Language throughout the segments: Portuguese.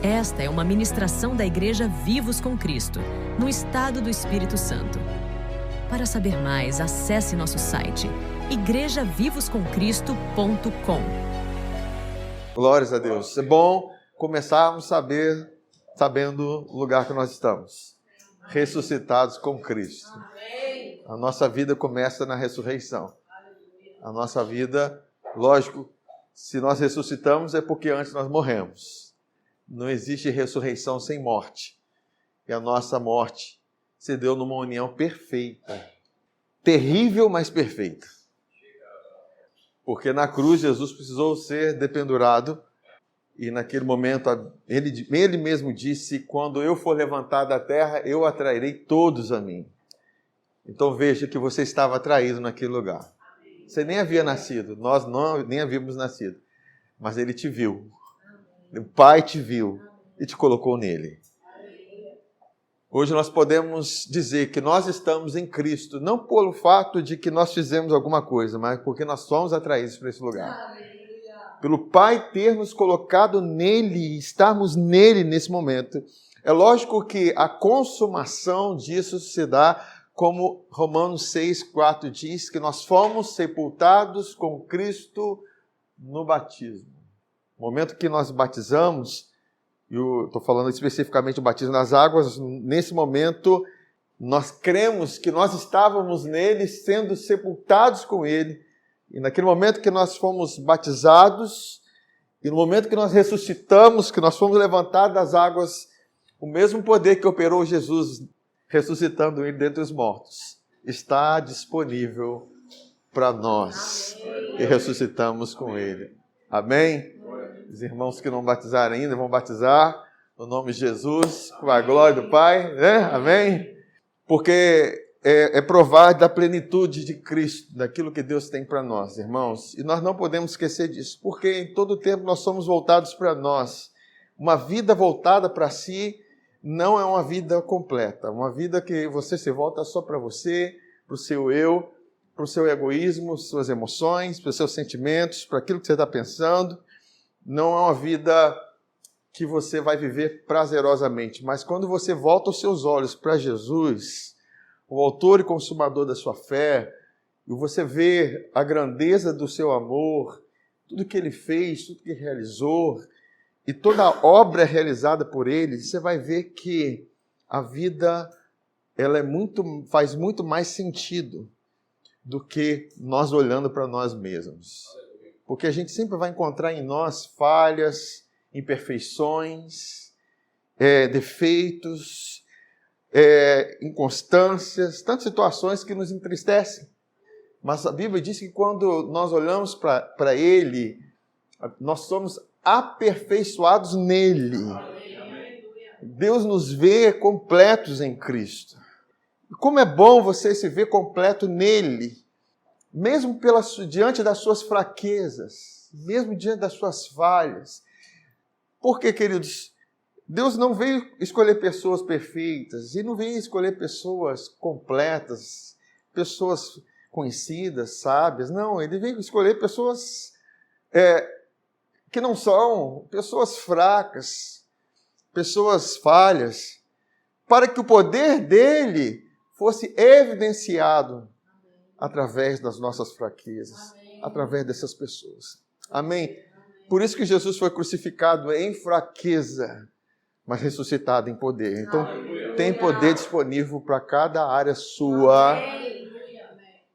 Esta é uma ministração da Igreja Vivos com Cristo, no estado do Espírito Santo. Para saber mais, acesse nosso site igrejavivoscomcristo.com. Glórias a Deus. É bom começarmos sabendo o lugar que nós estamos. Ressuscitados com Cristo. A nossa vida começa na ressurreição. A nossa vida, lógico, se nós ressuscitamos é porque antes nós morremos. Não existe ressurreição sem morte. E a nossa morte se deu numa união perfeita. Terrível, mas perfeita. Porque na cruz Jesus precisou ser dependurado. E naquele momento ele mesmo disse: quando eu for levantado da terra, eu atrairei todos a mim. Então veja que você estava atraído naquele lugar. Você nem havia nascido, nós nem havíamos nascido. Mas ele te viu. O Pai te viu e te colocou nele. Hoje nós podemos dizer que nós estamos em Cristo, não pelo fato de que nós fizemos alguma coisa, mas porque nós somos atraídos para esse lugar. Pelo Pai ter nos colocado nele, estarmos nele nesse momento. É lógico que a consumação disso se dá, como Romanos 6,4 diz, que nós fomos sepultados com Cristo no batismo. No momento que nós batizamos, eu estou falando especificamente do batismo nas águas, nesse momento nós cremos que nós estávamos nele, sendo sepultados com ele. E naquele momento que nós fomos batizados, e no momento que nós ressuscitamos, que nós fomos levantados das águas, o mesmo poder que operou Jesus, ressuscitando ele dentre os mortos, está disponível para nós, que ressuscitamos com ele. Amém? Os irmãos que não batizaram ainda vão batizar, no nome de Jesus, com a glória do Pai, né? Amém? Porque é provar da plenitude de Cristo, daquilo que Deus tem para nós, irmãos. E nós não podemos esquecer disso, porque em todo tempo nós somos voltados para nós. Uma vida voltada para si não é uma vida completa. Uma vida que você se volta só para você, para o seu eu, para o seu egoísmo, suas emoções, para os seus sentimentos, para aquilo que você está pensando. Não é uma vida que você vai viver prazerosamente. Mas quando você volta os seus olhos para Jesus, o autor e consumador da sua fé, e você vê a grandeza do seu amor, tudo que ele fez, tudo que realizou, e toda a obra realizada por ele, você vai ver que a vida ela faz muito mais sentido do que nós olhando para nós mesmos. Porque a gente sempre vai encontrar em nós falhas, imperfeições, defeitos, inconstâncias, tantas situações que nos entristecem. Mas a Bíblia diz que quando nós olhamos para Ele, nós somos aperfeiçoados nele. Deus nos vê completos em Cristo. E como é bom você se ver completo nele, mesmo diante das suas fraquezas, mesmo diante das suas falhas. Porque, queridos, Deus não veio escolher pessoas perfeitas, e não veio escolher pessoas completas, pessoas conhecidas, sábias. Não, Ele veio escolher pessoas que não são, pessoas fracas, pessoas falhas, para que o poder dele fosse evidenciado através das nossas fraquezas, através dessas pessoas. Amém? Por isso que Jesus foi crucificado em fraqueza, mas ressuscitado em poder. Então, tem poder disponível para cada área sua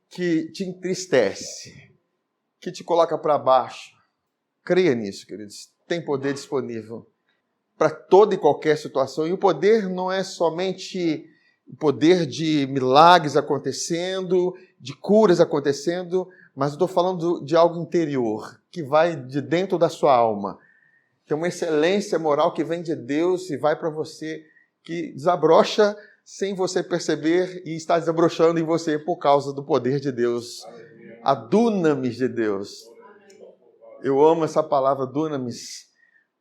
que te entristece, que te coloca para baixo. Creia nisso, queridos. Tem poder disponível para toda e qualquer situação. E o poder não é somente o poder de milagres acontecendo, de curas acontecendo, mas eu estou falando de algo interior, que vai de dentro da sua alma. Que é uma excelência moral que vem de Deus e vai para você, que desabrocha sem você perceber e está desabrochando em você por causa do poder de Deus. A dunamis de Deus. Eu amo essa palavra dunamis,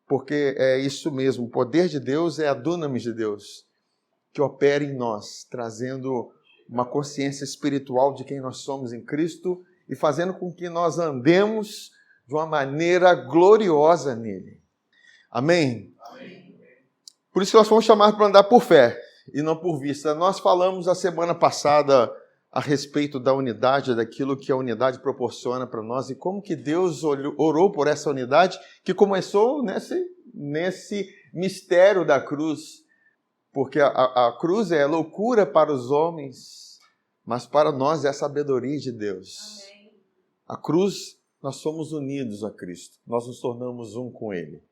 porque é isso mesmo. O poder de Deus é a dunamis de Deus, que opera em nós, trazendo uma consciência espiritual de quem nós somos em Cristo e fazendo com que nós andemos de uma maneira gloriosa nele. Amém? Amém. Por isso que nós fomos chamados para andar por fé e não por vista. Nós falamos a semana passada a respeito da unidade, daquilo que a unidade proporciona para nós e como que Deus orou por essa unidade que começou nesse mistério da cruz. Porque a cruz é loucura para os homens, mas para nós é a sabedoria de Deus. Amém. A cruz, nós somos unidos a Cristo. Nós nos tornamos um com Ele.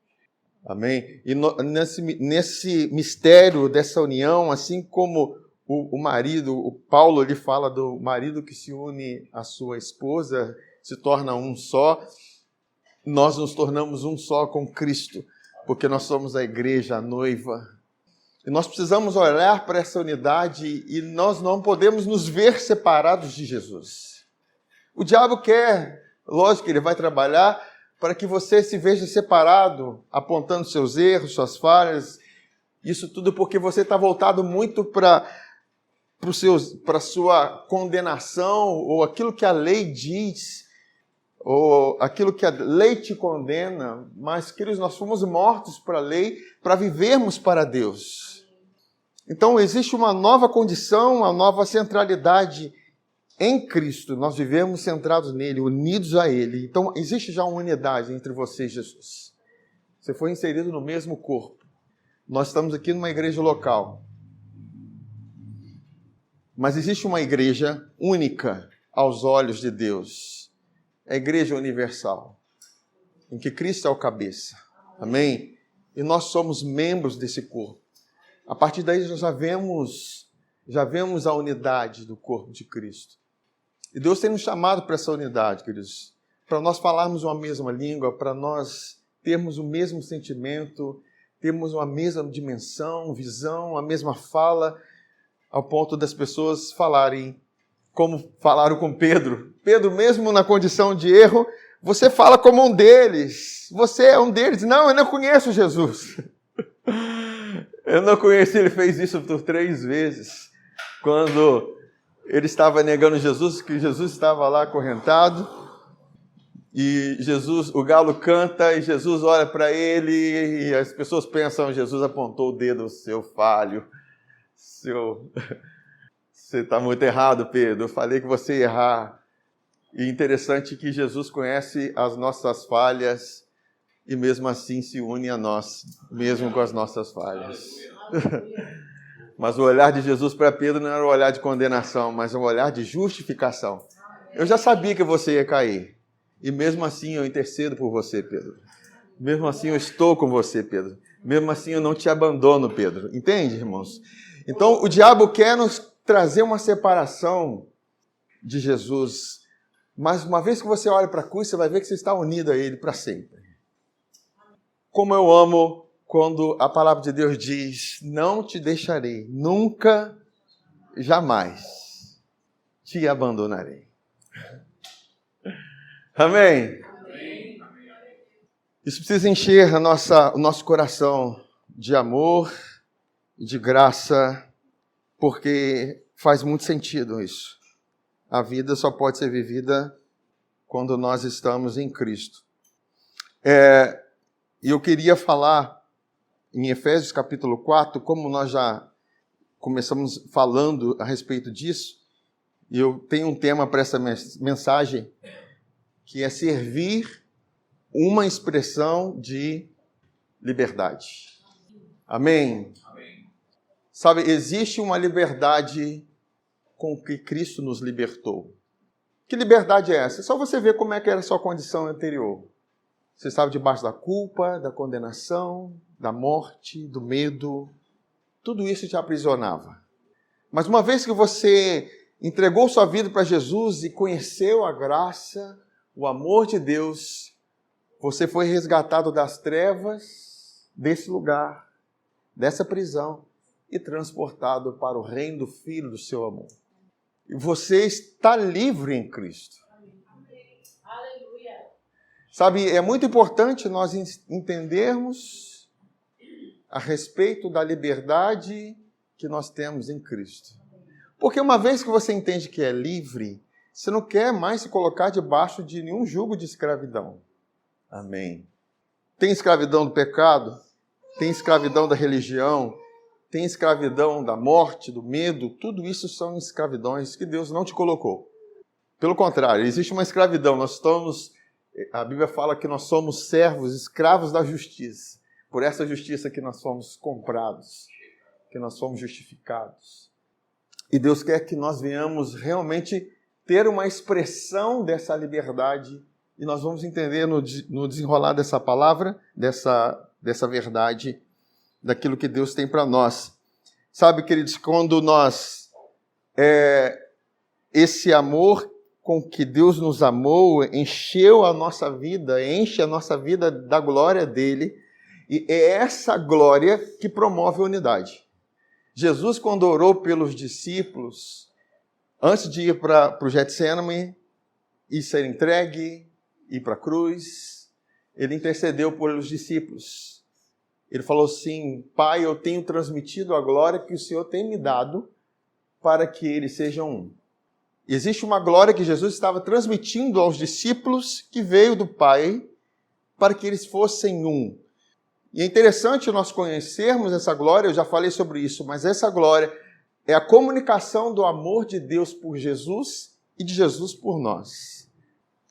Amém? E nesse mistério dessa união, assim como o marido, o Paulo, ele fala do marido que se une à sua esposa, se torna um só, nós nos tornamos um só com Cristo, porque nós somos a igreja, a noiva. E nós precisamos olhar para essa unidade e nós não podemos nos ver separados de Jesus. O diabo quer, lógico que ele vai trabalhar para que você se veja separado, apontando seus erros, suas falhas. Isso tudo porque você está voltado muito para a sua condenação, ou aquilo que a lei diz, ou aquilo que a lei te condena. Mas, queridos, nós fomos mortos para a lei para vivermos para Deus. Então, existe uma nova condição, uma nova centralidade em Cristo. Nós vivemos centrados nele, unidos a Ele. Então, existe já uma unidade entre você e Jesus. Você foi inserido no mesmo corpo. Nós estamos aqui numa igreja local. Mas existe uma igreja única aos olhos de Deus. É a igreja universal, em que Cristo é o cabeça. Amém? E nós somos membros desse corpo. A partir daí nós já vemos a unidade do corpo de Cristo. E Deus tem nos chamado para essa unidade, queridos, para nós falarmos uma mesma língua, para nós termos o mesmo sentimento, termos uma mesma dimensão, visão, a mesma fala, ao ponto das pessoas falarem, como falaram com Pedro. Pedro, mesmo na condição de erro, você fala como um deles. Você é um deles. Não, eu não conheço Jesus. Eu não conheci, ele fez isso por 3 vezes. Quando ele estava negando Jesus, que Jesus estava lá acorrentado, e o galo canta, e Jesus olha para ele, e as pessoas pensam, Jesus apontou o dedo, seu falho. Você está muito errado, Pedro. Eu falei que você ia errar. E interessante que Jesus conhece as nossas falhas e mesmo assim se une a nós, mesmo com as nossas falhas. Mas o olhar de Jesus para Pedro não era um olhar de condenação, mas um olhar de justificação. Eu já sabia que você ia cair. E mesmo assim eu intercedo por você, Pedro. Mesmo assim eu estou com você, Pedro. Mesmo assim eu não te abandono, Pedro. Entende, irmãos? Então, o diabo quer nos trazer uma separação de Jesus. Mas uma vez que você olha para a cruz, você vai ver que você está unido a Ele para sempre. Como eu amo quando a palavra de Deus diz, não te deixarei, nunca, jamais te abandonarei. Amém? Amém. Isso precisa encher o nosso coração de amor, de graça, porque faz muito sentido isso. A vida só pode ser vivida quando nós estamos em Cristo. E eu queria falar em Efésios capítulo 4, como nós já começamos falando a respeito disso, e eu tenho um tema para essa mensagem, que é servir uma expressão de liberdade. Amém? Sabe, existe uma liberdade com que Cristo nos libertou. Que liberdade é essa? É só você ver como é que era a sua condição anterior. Você estava debaixo da culpa, da condenação, da morte, do medo. Tudo isso te aprisionava. Mas uma vez que você entregou sua vida para Jesus e conheceu a graça, o amor de Deus, você foi resgatado das trevas, desse lugar, dessa prisão, e transportado para o reino do Filho do seu amor. E você está livre em Cristo. Aleluia. Sabe, é muito importante nós entendermos a respeito da liberdade que nós temos em Cristo. Porque uma vez que você entende que é livre, você não quer mais se colocar debaixo de nenhum jugo de escravidão. Amém. Tem escravidão do pecado? tem escravidão da religião, tem escravidão da morte, do medo, tudo isso são escravidões que Deus não te colocou. Pelo contrário, existe uma escravidão, a Bíblia fala que nós somos servos, escravos da justiça. Por essa justiça que nós somos comprados, que nós somos justificados. E Deus quer que nós venhamos realmente ter uma expressão dessa liberdade, e nós vamos entender no desenrolar dessa palavra, dessa verdade, daquilo que Deus tem para nós. Sabe, queridos, quando esse amor com que Deus nos amou encheu a nossa vida, enche a nossa vida da glória dele, e é essa glória que promove a unidade. Jesus, quando orou pelos discípulos, antes de ir para o Getsemane e ser entregue, ir para a cruz, ele intercedeu pelos discípulos. Ele falou assim: Pai, eu tenho transmitido a glória que o Senhor tem me dado para que eles sejam um. Existe uma glória que Jesus estava transmitindo aos discípulos que veio do Pai para que eles fossem um. E é interessante nós conhecermos essa glória, eu já falei sobre isso, mas essa glória é a comunicação do amor de Deus por Jesus e de Jesus por nós.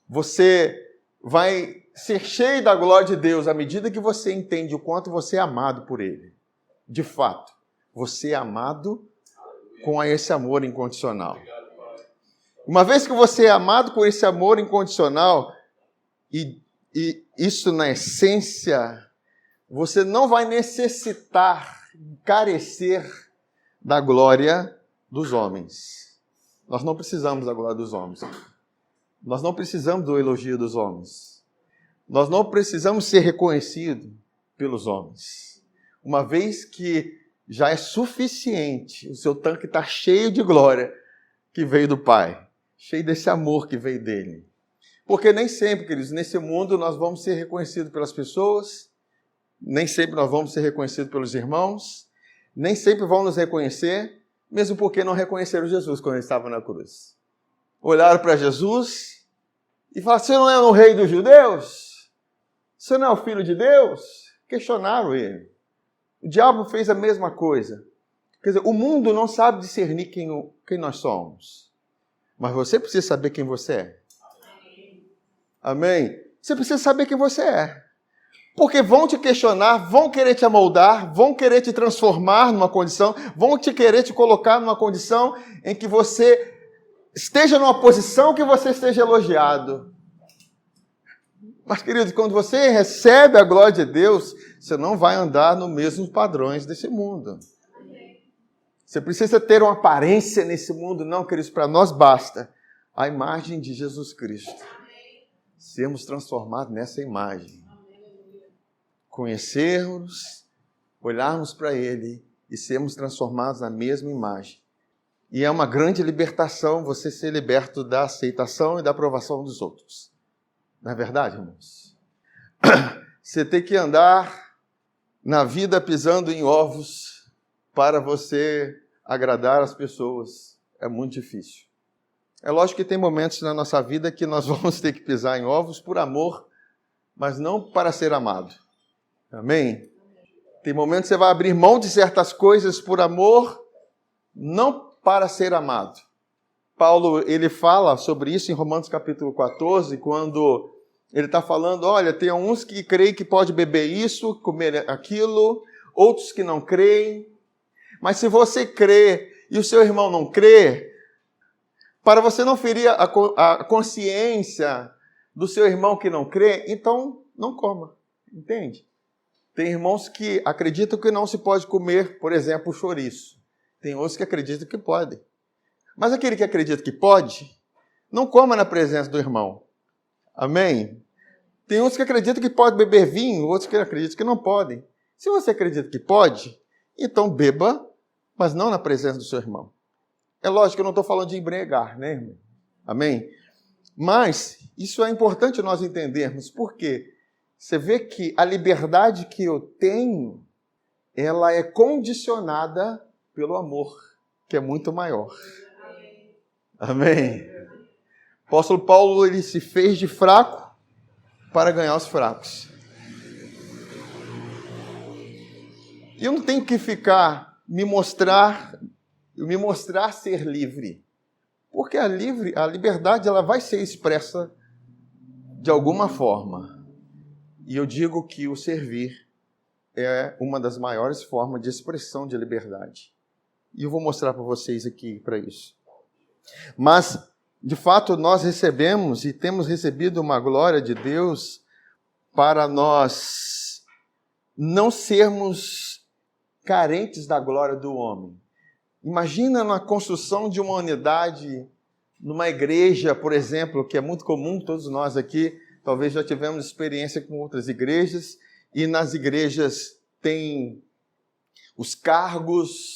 Você vai ser cheio da glória de Deus à medida que você entende o quanto você é amado por Ele. De fato, você é amado com esse amor incondicional. Uma vez que você é amado com esse amor incondicional, e isso na essência, você não vai necessitar, carecer da glória dos homens. Nós não precisamos da glória dos homens. Nós não precisamos do elogio dos homens. Nós não precisamos ser reconhecidos pelos homens. Uma vez que já é suficiente, o seu tanque está cheio de glória que veio do Pai, cheio desse amor que veio dele. Porque nem sempre, queridos, nesse mundo nós vamos ser reconhecidos pelas pessoas, nem sempre nós vamos ser reconhecidos pelos irmãos, nem sempre vão nos reconhecer, mesmo porque não reconheceram Jesus quando ele estava na cruz. Olharam para Jesus e falaram: você não é o rei dos judeus? Você não é o filho de Deus? Questionaram ele. O diabo fez a mesma coisa. Quer dizer, o mundo não sabe discernir quem nós somos. Mas você precisa saber quem você é. Amém? Você precisa saber quem você é. Porque vão te questionar, vão querer te amoldar, vão querer te transformar numa condição, vão querer te colocar numa condição em que você esteja numa posição que você esteja elogiado. Mas, querido, quando você recebe a glória de Deus, você não vai andar nos mesmos padrões desse mundo. Você precisa ter uma aparência nesse mundo. Não, queridos, para nós basta a imagem de Jesus Cristo. Sermos transformados nessa imagem. Conhecermos, olharmos para Ele e sermos transformados na mesma imagem. E é uma grande libertação você ser liberto da aceitação e da aprovação dos outros. Não é verdade, irmãos? Você tem que andar na vida pisando em ovos para você agradar as pessoas. É muito difícil. É lógico que tem momentos na nossa vida que nós vamos ter que pisar em ovos por amor, mas não para ser amado. Amém? Tem momentos que você vai abrir mão de certas coisas por amor, não para ser amado. Paulo, ele fala sobre isso em Romanos capítulo 14, quando ele está falando: olha, tem uns que creem que pode beber isso, comer aquilo, outros que não creem. Mas se você crê e o seu irmão não crê, para você não ferir a consciência do seu irmão que não crê, então não coma. Entende? Tem irmãos que acreditam que não se pode comer, por exemplo, o chouriço. Tem outros que acreditam que pode. Mas aquele que acredita que pode, não coma na presença do irmão. Amém? Tem outros que acreditam que pode beber vinho, outros que acreditam que não podem. Se você acredita que pode, então beba, mas não na presença do seu irmão. É lógico que eu não estou falando de embriagar, né, irmão? Amém? Mas isso é importante nós entendermos. Por quê? Você vê que a liberdade que eu tenho, ela é condicionada pelo amor, que é muito maior. Amém? O apóstolo Paulo, ele se fez de fraco para ganhar os fracos. E eu não tenho que ficar, me mostrar ser livre. Porque a liberdade ela vai ser expressa de alguma forma. E eu digo que o servir é uma das maiores formas de expressão de liberdade. E eu vou mostrar para vocês aqui para isso. Mas, de fato, nós recebemos e temos recebido uma glória de Deus para nós não sermos carentes da glória do homem. Imagina na construção de uma unidade, numa igreja, por exemplo, que é muito comum, todos nós aqui, talvez já tivemos experiência com outras igrejas, e nas igrejas tem os cargos,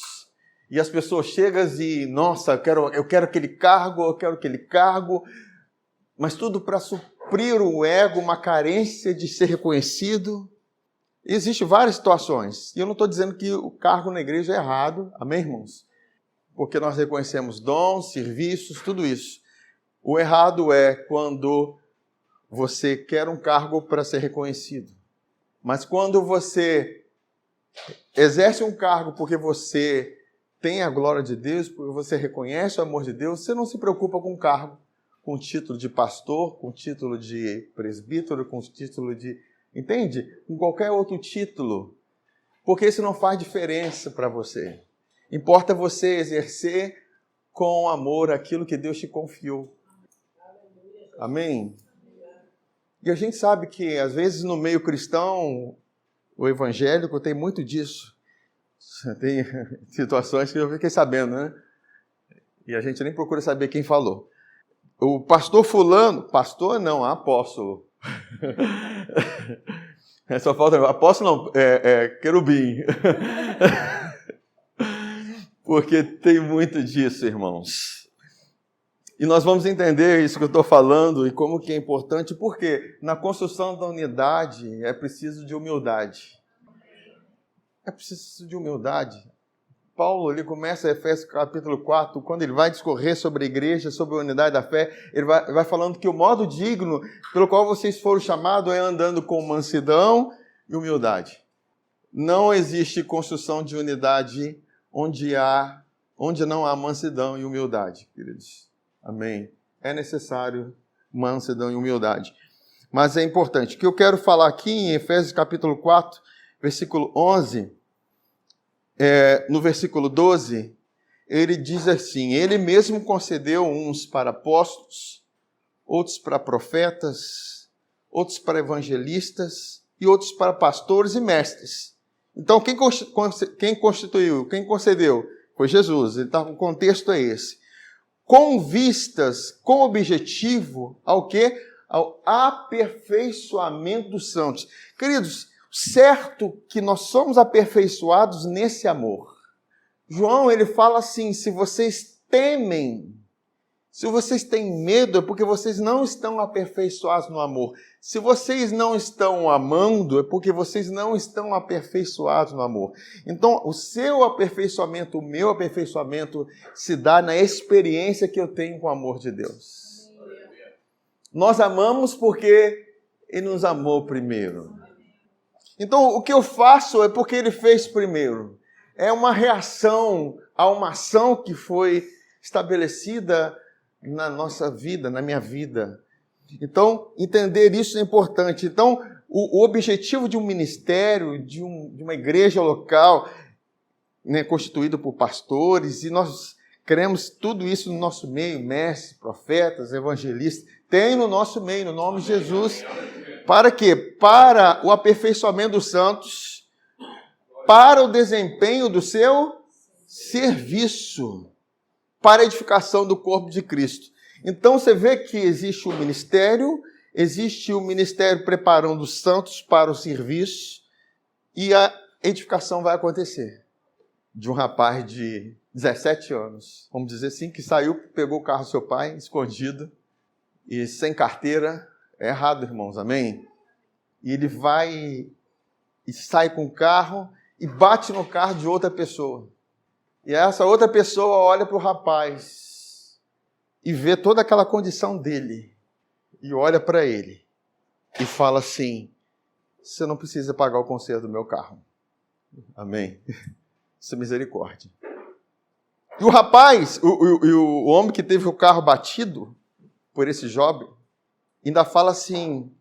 e as pessoas chegam e, nossa, eu quero aquele cargo, mas tudo para suprir o ego, uma carência de ser reconhecido. Existem várias situações, e eu não estou dizendo que o cargo na igreja é errado, amém, irmãos? Porque nós reconhecemos dons, serviços, tudo isso. O errado é quando você quer um cargo para ser reconhecido. Mas quando você exerce um cargo porque você tem a glória de Deus, porque você reconhece o amor de Deus, você não se preocupa com o cargo, com o título de pastor, com o título de presbítero, com o título de... Entende? Com qualquer outro título. Porque isso não faz diferença para você. Importa você exercer com amor aquilo que Deus te confiou. Amém? E a gente sabe que, às vezes, no meio cristão, o evangélico tem muito disso. Tem situações que eu fiquei sabendo, né? E a gente nem procura saber quem falou. O pastor fulano, pastor não, apóstolo. Só falta, apóstolo não, querubim. Porque tem muito disso, irmãos. E nós vamos entender isso que eu estou falando e como que é importante, porque na construção da unidade é preciso de humildade. É preciso de humildade. Paulo, ele começa Efésios capítulo 4, quando ele vai discorrer sobre a igreja, sobre a unidade da fé, ele vai falando que o modo digno pelo qual vocês foram chamados é andando com mansidão e humildade. Não existe construção de unidade onde não há mansidão e humildade, queridos. Amém? É necessário mansidão e humildade. Mas é importante. O que eu quero falar aqui em Efésios capítulo 4, versículo 11, no versículo 12, ele diz assim: Ele mesmo concedeu uns para apóstolos, outros para profetas, outros para evangelistas e outros para pastores e mestres. Então, quem constituiu, quem concedeu? Foi Jesus. O contexto é esse. Com vistas, com objetivo, ao quê? Ao aperfeiçoamento dos santos. Queridos, certo que nós somos aperfeiçoados nesse amor. João, ele fala assim, se vocês temem, se vocês têm medo, é porque vocês não estão aperfeiçoados no amor. Se vocês não estão amando, é porque vocês não estão aperfeiçoados no amor. Então, o seu aperfeiçoamento, o meu aperfeiçoamento, se dá na experiência que eu tenho com o amor de Deus. Nós amamos porque Ele nos amou primeiro. Então, o que eu faço é porque Ele fez primeiro. É uma reação a uma ação que foi estabelecida na nossa vida, na minha vida. Então, entender isso é importante. Então, o objetivo de um ministério, de uma igreja local, né, constituído por pastores, e nós queremos tudo isso no nosso meio, mestres, profetas, evangelistas, tem no nosso meio, no nome de Jesus. Para quê? Para o aperfeiçoamento dos santos, para o desempenho do seu serviço, para a edificação do corpo de Cristo. Então você vê que existe o ministério preparando os santos para o serviço, e a edificação vai acontecer. De um rapaz de 17 anos, vamos dizer assim, que saiu, pegou o carro do seu pai, escondido, e sem carteira. É errado, irmãos, amém? E ele vai e sai com o carro e bate no carro de outra pessoa. E essa outra pessoa olha para o rapaz e vê toda aquela condição dele. E olha para ele e fala assim: você não precisa pagar o conserto do meu carro. Amém. Isso é misericórdia. E o rapaz, o homem que teve o carro batido por esse jovem, ainda fala assim,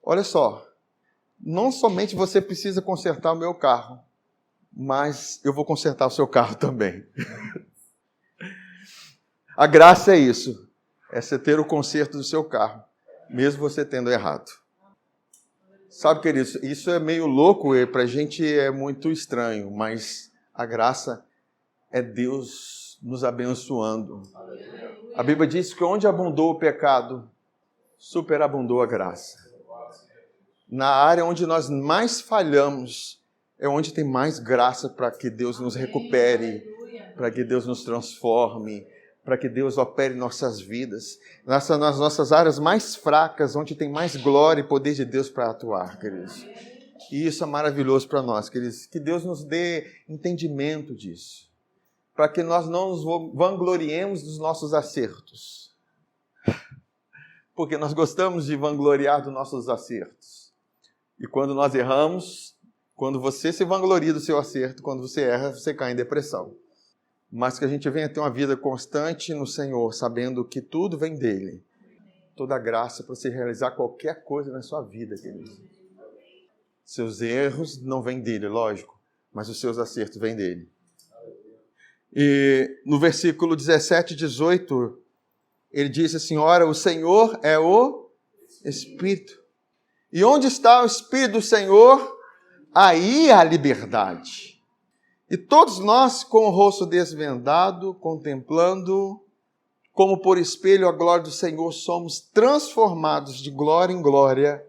olha só, não somente você precisa consertar o meu carro, mas eu vou consertar o seu carro também. A graça é isso, é você ter o conserto do seu carro, mesmo você tendo errado. Sabe, queridos, isso é meio louco, para a gente é muito estranho, mas a graça é Deus nos abençoando. A Bíblia diz que onde abundou o pecado, superabundou a graça. Na área onde nós mais falhamos, é onde tem mais graça para que Deus nos recupere, para que Deus nos transforme, para que Deus opere em nossas vidas. Nas nossas áreas mais fracas, onde tem mais glória e poder de Deus para atuar, queridos. E isso é maravilhoso para nós, queridos. Que Deus nos dê entendimento disso. Para que nós não nos vangloriemos dos nossos acertos. Porque nós gostamos de vangloriar dos nossos acertos. E quando nós erramos, quando você se vangloria do seu acerto, quando você erra, você cai em depressão. Mas que a gente venha ter uma vida constante no Senhor, sabendo que tudo vem dEle. Toda a graça para você realizar qualquer coisa na sua vida, querido. Seus erros não vêm dEle, lógico, mas os seus acertos vêm dEle. E no versículo 17 e 18, ele diz assim, ora, o Senhor é o Espírito. E onde está o Espírito do Senhor? Aí há liberdade. E todos nós, com o rosto desvendado, contemplando, como por espelho a glória do Senhor, somos transformados de glória em glória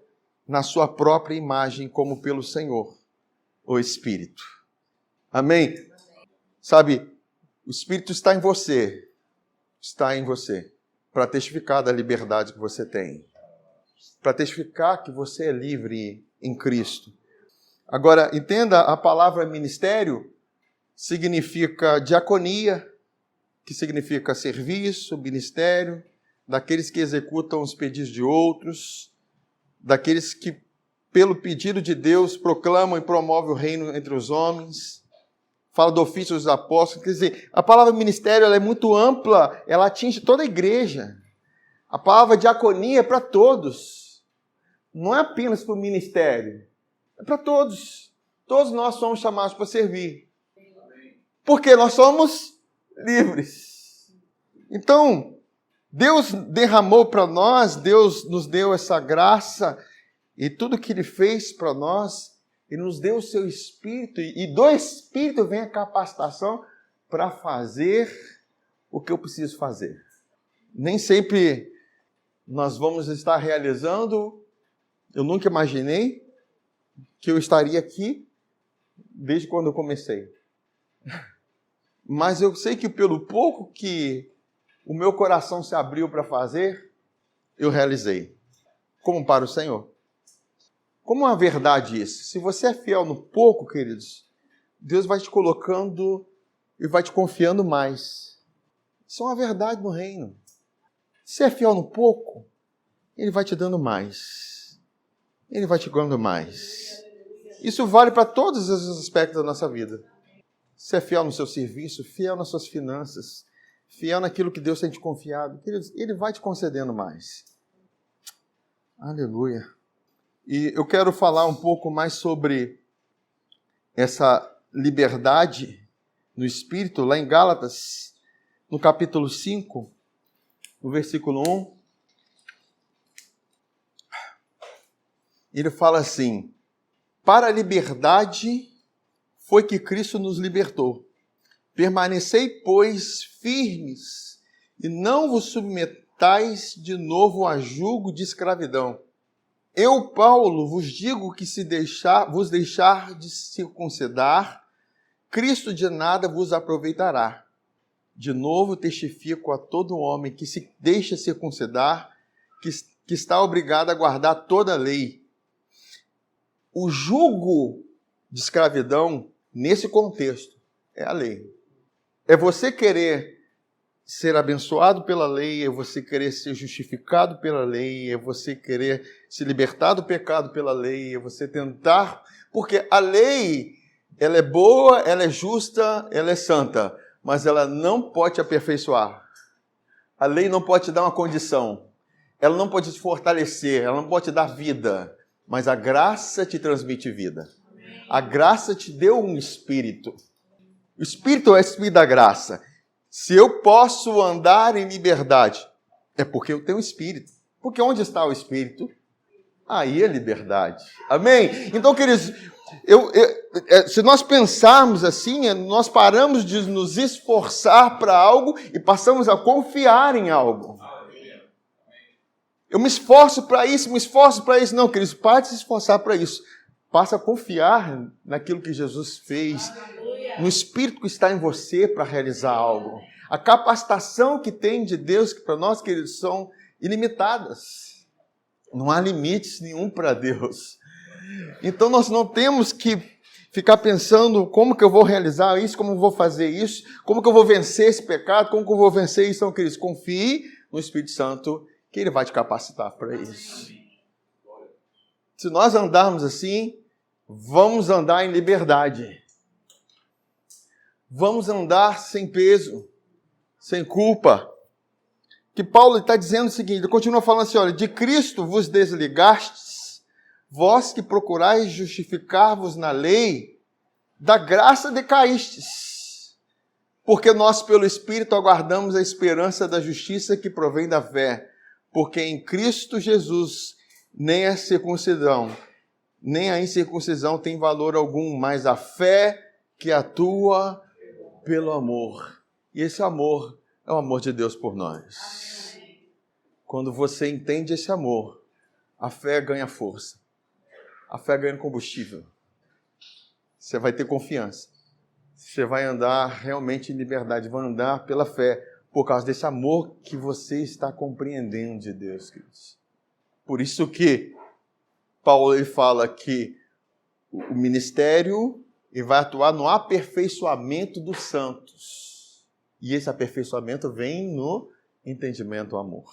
na sua própria imagem, como pelo Senhor, o Espírito. Amém? Sabe, o Espírito está em você, para testificar da liberdade que você tem, para testificar que você é livre em Cristo. Agora, entenda, a palavra ministério significa diaconia, que significa serviço, ministério, daqueles que executam os pedidos de outros, daqueles que, pelo pedido de Deus, proclamam e promovem o reino entre os homens. Fala do ofício dos apóstolos. Quer dizer, a palavra ministério ela é muito ampla, ela atinge toda a igreja. A palavra diaconia é para todos. Não é apenas para o ministério, é para todos. Todos nós somos chamados para servir. Porque nós somos livres. Então, Deus derramou para nós, Deus nos deu essa graça e tudo que Ele fez para nós, Ele nos deu o seu Espírito e do Espírito vem a capacitação para fazer o que eu preciso fazer. Nem sempre nós vamos estar realizando, eu nunca imaginei que eu estaria aqui desde quando eu comecei. Mas eu sei que pelo pouco que o meu coração se abriu para fazer, eu realizei. Como para o Senhor. Como é verdade isso? Se você é fiel no pouco, queridos, Deus vai te colocando e vai te confiando mais. Isso é uma verdade no reino. Se é fiel no pouco, Ele vai te dando mais. Ele vai te dando mais. Isso vale para todos os aspectos da nossa vida. Se é fiel no seu serviço, fiel nas suas finanças, fiel naquilo que Deus tem te confiado, queridos, Ele vai te concedendo mais. Aleluia. E eu quero falar um pouco mais sobre essa liberdade no Espírito, lá em Gálatas, no capítulo 5, no versículo 1. Ele fala assim, para a liberdade foi que Cristo nos libertou. Permanecei, pois, firmes, e não vos submetais de novo a jugo de escravidão. Eu, Paulo, vos digo que se vos deixar de circuncidar, Cristo de nada vos aproveitará. De novo testifico a todo homem que se deixa circuncidar, que está obrigado a guardar toda a lei. O jugo de escravidão, nesse contexto, é a lei. É você querer ser abençoado pela lei, é você querer ser justificado pela lei, é você querer se libertar do pecado pela lei, é você tentar... Porque a lei ela é boa, ela é justa, ela é santa, mas ela não pode te aperfeiçoar. A lei não pode te dar uma condição, ela não pode te fortalecer, ela não pode te dar vida, mas a graça te transmite vida. A graça te deu um espírito. O espírito é o espírito da graça. Se eu posso andar em liberdade, é porque eu tenho espírito. Porque onde está o espírito? Aí é liberdade. Amém? Então, queridos, se nós pensarmos assim, nós paramos de nos esforçar para algo e passamos a confiar em algo. Eu me esforço para isso, Não, queridos, pare de se esforçar para isso. Passa a confiar naquilo que Jesus fez, no Espírito que está em você para realizar algo. A capacitação que tem de Deus, que para nós, queridos, são ilimitadas. Não há limites nenhum para Deus. Então nós não temos que ficar pensando como que eu vou realizar isso, como eu vou fazer isso, como que eu vou vencer esse pecado, como que eu vou vencer isso. Então, queridos, confie no Espírito Santo, que Ele vai te capacitar para isso. Se nós andarmos assim, vamos andar em liberdade. Vamos andar sem peso, sem culpa. Que Paulo está dizendo o seguinte, ele continua falando assim, olha, de Cristo vos desligastes, vós que procurais justificar-vos na lei, da graça decaístes. Porque nós, pelo Espírito, aguardamos a esperança da justiça que provém da fé. Porque em Cristo Jesus, nem a circuncisão, nem a incircuncisão tem valor algum, mas a fé que atua pelo amor. E esse amor é o amor de Deus por nós. Quando você entende esse amor, a fé ganha força. A fé ganha combustível. Você vai ter confiança. Você vai andar realmente em liberdade, vai andar pela fé, por causa desse amor que você está compreendendo de Deus, queridos. Por isso que Paulo ele fala que o ministério ele vai atuar no aperfeiçoamento dos santos. E esse aperfeiçoamento vem no entendimento do amor.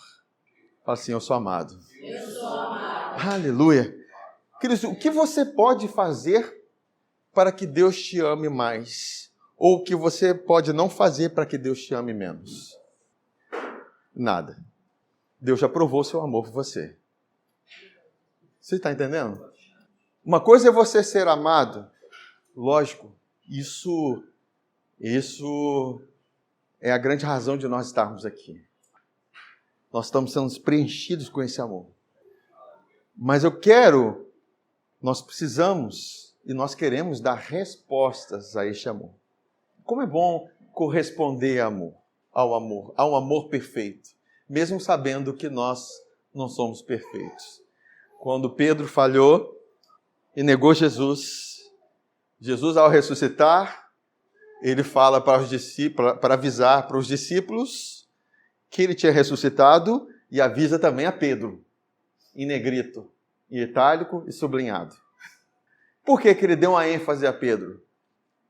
Fala assim, eu sou amado. Eu sou amado. Aleluia. Queridos, o que você pode fazer para que Deus te ame mais? Ou o que você pode não fazer para que Deus te ame menos? Nada. Deus já provou seu amor por você. Você está entendendo? Uma coisa é você ser amado. Lógico, isso é a grande razão de nós estarmos aqui. Nós estamos sendo preenchidos com esse amor. Mas nós precisamos e nós queremos dar respostas a este amor. Como é bom corresponder ao amor perfeito, mesmo sabendo que nós não somos perfeitos. Quando Pedro falhou e negou Jesus, ao ressuscitar, ele fala para avisar para os discípulos que ele tinha ressuscitado e avisa também a Pedro, em negrito, em itálico e sublinhado. Por que ele deu uma ênfase a Pedro?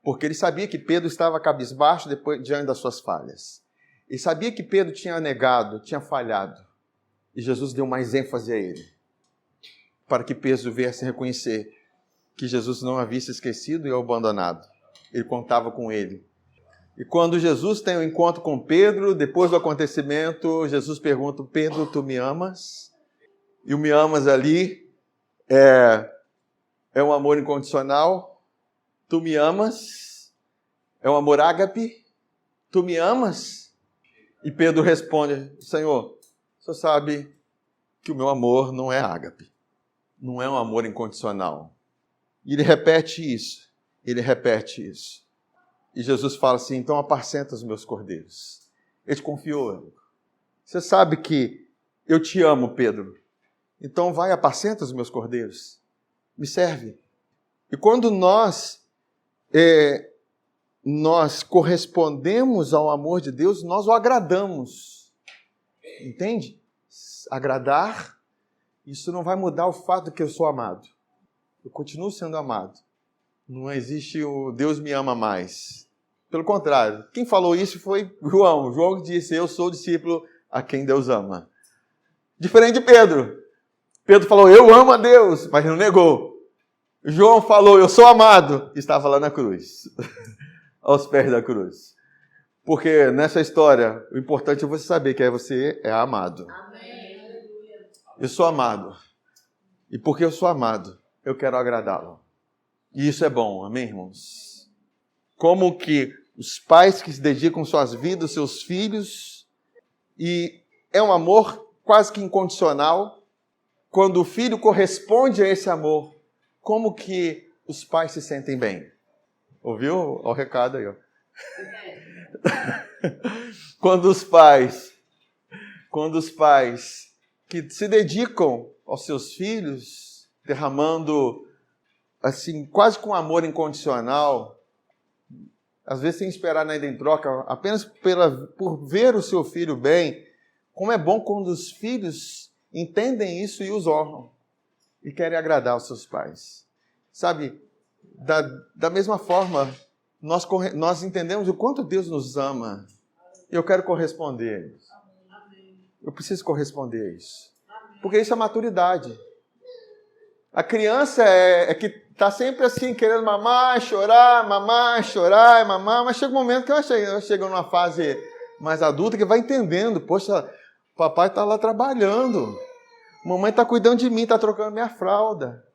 Porque ele sabia que Pedro estava cabisbaixo diante das suas falhas. Ele sabia que Pedro tinha negado, tinha falhado. E Jesus deu mais ênfase a ele, para que Pedro viesse reconhecer que Jesus não havia se esquecido e abandonado. Ele contava com ele. E quando Jesus tem um encontro com Pedro, depois do acontecimento, Jesus pergunta, Pedro, tu me amas? E o me amas ali é um amor incondicional. Tu me amas? É um amor ágape? Tu me amas? E Pedro responde, Senhor, o Senhor sabe que o meu amor não é ágape. Não é um amor incondicional. E ele repete isso. E Jesus fala assim, então apacenta os meus cordeiros. Ele te confiou. Você sabe que eu te amo, Pedro. Então vai, apacenta os meus cordeiros. Me serve. E quando nós correspondemos ao amor de Deus, nós o agradamos. Entende? Agradar, isso não vai mudar o fato de que eu sou amado. Eu continuo sendo amado. Não existe o Deus me ama mais. Pelo contrário, quem falou isso foi João. João disse, eu sou o discípulo a quem Deus ama. Diferente de Pedro. Pedro falou, eu amo a Deus, mas não negou. João falou, eu sou amado, estava lá na cruz, aos pés da cruz. Porque nessa história, o importante é você saber que você é amado. Amém. Eu sou amado. E porque eu sou amado, eu quero agradá-lo. E isso é bom, amém, irmãos? Como que os pais que se dedicam suas vidas, seus filhos, e é um amor quase que incondicional. Quando o filho corresponde a esse amor, como que os pais se sentem bem? Ouviu? Olha o recado aí, ó. Quando os pais que se dedicam aos seus filhos, derramando assim, quase com amor incondicional, às vezes sem esperar nada em troca, apenas por ver o seu filho bem, como é bom quando os filhos entendem isso e os honram e querem agradar os seus pais. Sabe, da mesma forma, nós entendemos o quanto Deus nos ama. Eu quero corresponder a isso. Eu preciso corresponder a isso. Porque isso é maturidade. A criança é que está sempre assim, querendo mamar, chorar, mas chega um momento que ela chega numa fase mais adulta que vai entendendo. Poxa, papai está lá trabalhando. Mamãe está cuidando de mim, está trocando minha fralda.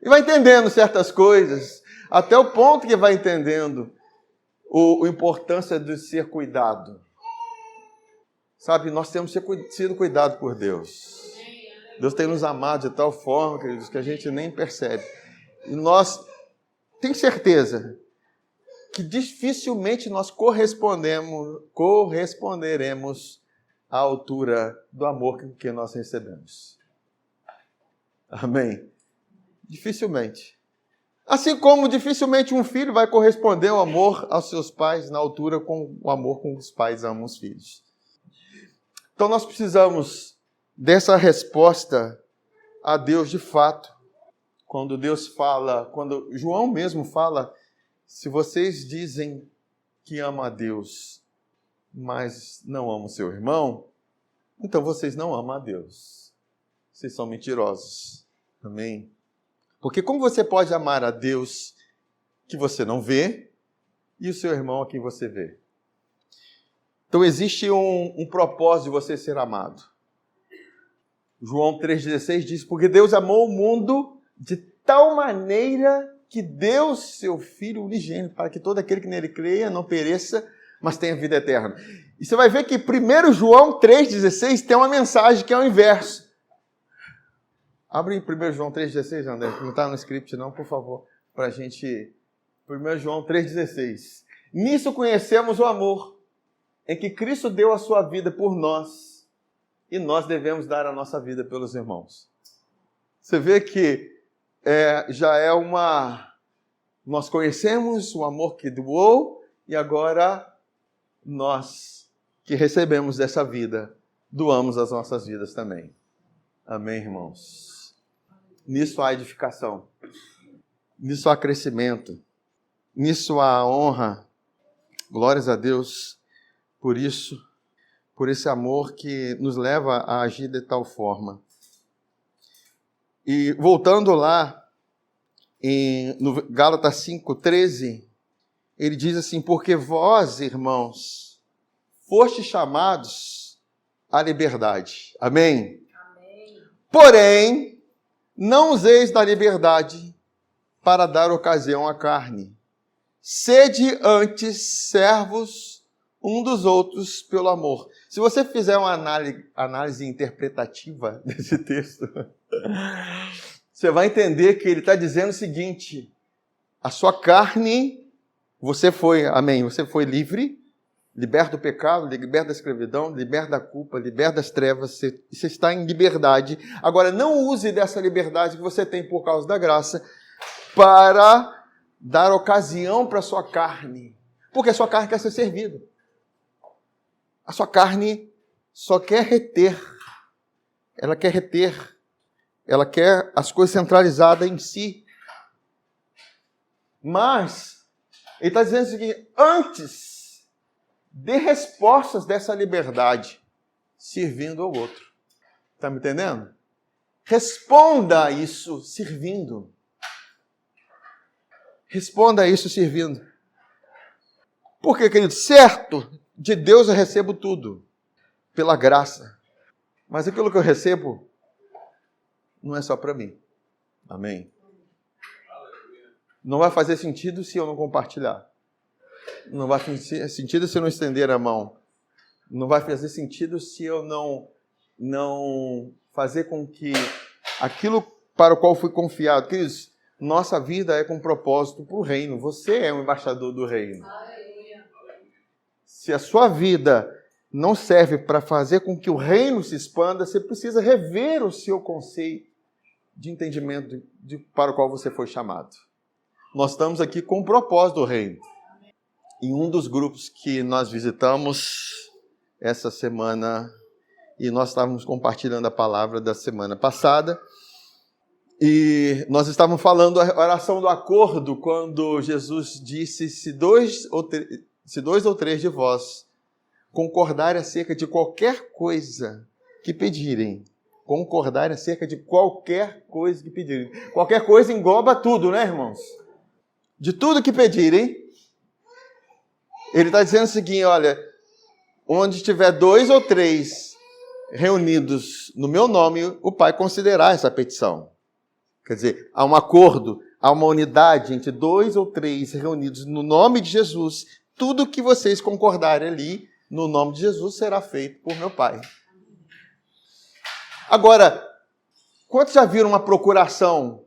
E vai entendendo certas coisas, até o ponto que vai entendendo a importância de ser cuidado. Sabe, nós temos sido cuidados por Deus. Deus tem nos amado de tal forma, queridos, que a gente nem percebe. E nós temos certeza que dificilmente nós corresponderemos à altura do amor que nós recebemos. Amém? Dificilmente. Assim como dificilmente um filho vai corresponder ao amor aos seus pais na altura com o amor com que os pais amam os filhos. Então nós precisamos dessa resposta a Deus de fato. Quando Deus fala, quando João mesmo fala, se vocês dizem que amam a Deus, mas não amam seu irmão, então vocês não amam a Deus. Vocês são mentirosos. Amém? Porque como você pode amar a Deus que você não vê e o seu irmão a quem você vê? Então existe um propósito de você ser amado. João 3,16 diz, porque Deus amou o mundo de tal maneira que deu seu Filho unigênito, para que todo aquele que nele creia não pereça, mas tenha vida eterna. E você vai ver que 1 João 3,16 tem uma mensagem que é o inverso. Abre em 1 João 3,16, André, não está no script não, por favor, para a gente... 1 João 3,16. Nisso conhecemos o amor, em que Cristo deu a sua vida por nós, e nós devemos dar a nossa vida pelos irmãos. Você vê que já é uma... Nós conhecemos o amor que doou, e agora nós que recebemos dessa vida, doamos as nossas vidas também. Amém, irmãos? Nisso há edificação, nisso há crescimento, nisso há honra. Glórias a Deus por isso, por esse amor que nos leva a agir de tal forma. E voltando lá, no Gálatas 5,13, ele diz assim, porque vós, irmãos, fostes chamados à liberdade. Amém? Amém. Porém, não useis da liberdade para dar ocasião à carne. Sede antes servos um dos outros pelo amor. Se você fizer uma análise interpretativa desse texto, você vai entender que ele está dizendo o seguinte, a sua carne, você foi livre, liberto do pecado, liberto da escravidão, liberto da culpa, liberto das trevas, você está em liberdade. Agora, não use dessa liberdade que você tem por causa da graça para dar ocasião para a sua carne, porque a sua carne quer ser servida. A sua carne só quer reter, ela quer as coisas centralizadas em si. Mas, ele está dizendo o seguinte, antes, dê respostas dessa liberdade, servindo ao outro. Está me entendendo? Responda a isso servindo. Responda a isso servindo. Porque, querido, certo, de Deus eu recebo tudo, pela graça. Mas aquilo que eu recebo não é só para mim. Amém? Não vai fazer sentido se eu não compartilhar. Não vai fazer sentido se eu não estender a mão. Não vai fazer sentido se eu não fazer com que aquilo para o qual fui confiado. Queridos, nossa vida é com propósito para o reino. Você é um embaixador do reino. Se a sua vida não serve para fazer com que o reino se expanda, você precisa rever o seu conceito de entendimento para o qual você foi chamado. Nós estamos aqui com o propósito do reino. Em um dos grupos que nós visitamos essa semana, e nós estávamos compartilhando a palavra da semana passada, e nós estávamos falando a oração do acordo, quando Jesus disse, se dois ou três de vós concordarem acerca de qualquer coisa que pedirem, concordar acerca de qualquer coisa que pedirem. Qualquer coisa engloba tudo, né, irmãos? De tudo que pedirem, ele está dizendo o seguinte, olha, onde estiver 2 ou 3 reunidos no meu nome, o Pai considerará essa petição. Quer dizer, há um acordo, há uma unidade entre 2 ou 3 reunidos no nome de Jesus. Tudo que vocês concordarem ali, no nome de Jesus, será feito por meu Pai. Agora, quantos já viram uma procuração?